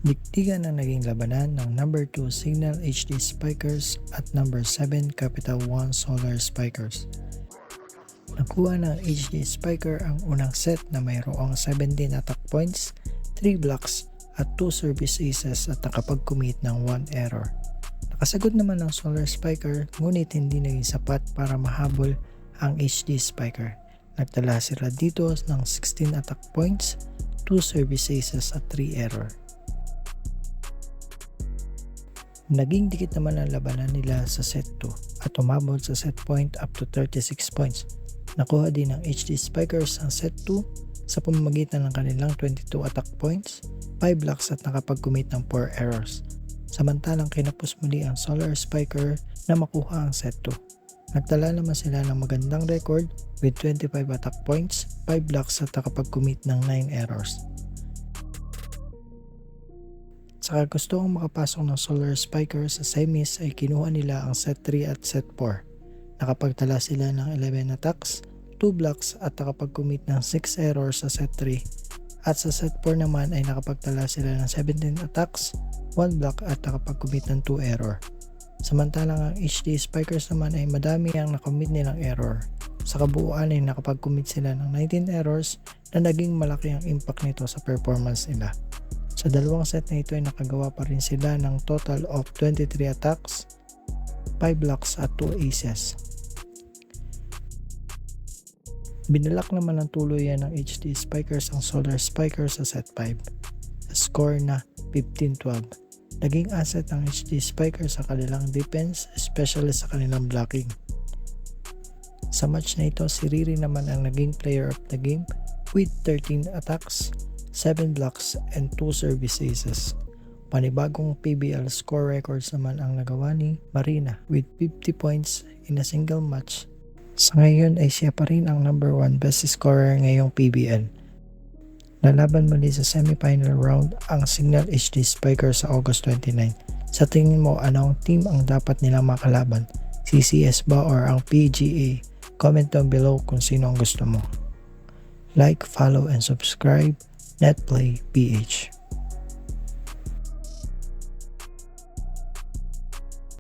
Dikdigan ang naging labanan ng number 2 Signal HD Spikers at number 7 Capital One Solar Spikers. Nakuha ng HD Spiker ang unang set na mayroong 17 attack points, 3 blocks at 2 service aces at nakapag-commit ng 1 error. Nakasagot naman ng Solar Spiker ngunit hindi naging sapat para mahabol ang HD Spiker. Nagtala sila dito ng 16 attack points, 2 service aces at 3 error. Naging dikit naman ang labanan nila sa set 2 at umabot sa set point up to 36 points. Nakuha din ng HD Spikers ang set 2 sa pamamagitan ng kanilang 22 attack points, 5 blocks at nakapag-commit ng 4 errors. Samantalang kinapos muli ang Solar Spiker na makuha ang set 2. Nagtala naman sila ng magandang record with 25 attack points, 5 blocks at nakapag-commit ng 9 errors. Saka gusto kong makapasok ng Solar Spiker sa semis ay kinuha nila ang set 3 at set 4. Nakapagtala sila ng 11 attacks, 2 blocks at nakapag-commit ng 6 errors sa set 3. At sa set 4 naman ay nakapagtala sila ng 17 attacks, 1 block at nakapag-commit ng 2 error. Samantalang ang HD Spikers naman ay madami ang nakommit nilang error. Sa kabuuan ay nakapag-commit sila ng 19 errors na naging malaki ang impact nito sa performance nila. Sa dalawang set na ito ay nakagawa pa rin sila ng total of 23 attacks, 5 blocks at 2 aces. Binalak naman ng tuluyan ng HD Spikers ang Solar Spikers sa set 5. Sa score na 15-12. Naging asset ang HD Spikers sa kanilang defense, especially sa kanilang blocking. Sa match na ito, si Riri naman ang naging player of the game with 13 attacks, 7 blocks and 2 service aces. Panibagong PBL score records naman ang nagawa ni Marina with 50 points in a single match. Sa ngayon ay siya pa rin ang number 1 best scorer ngayong PBL. Lalaban muli sa semifinal round ang Signal HD Spiker sa August 29. Sa tingin mo, anong team ang dapat nilang makalaban? CCS ba or ang PGA? Comment down below kung sino ang gusto mo. Like, follow and subscribe. NetPlay PH.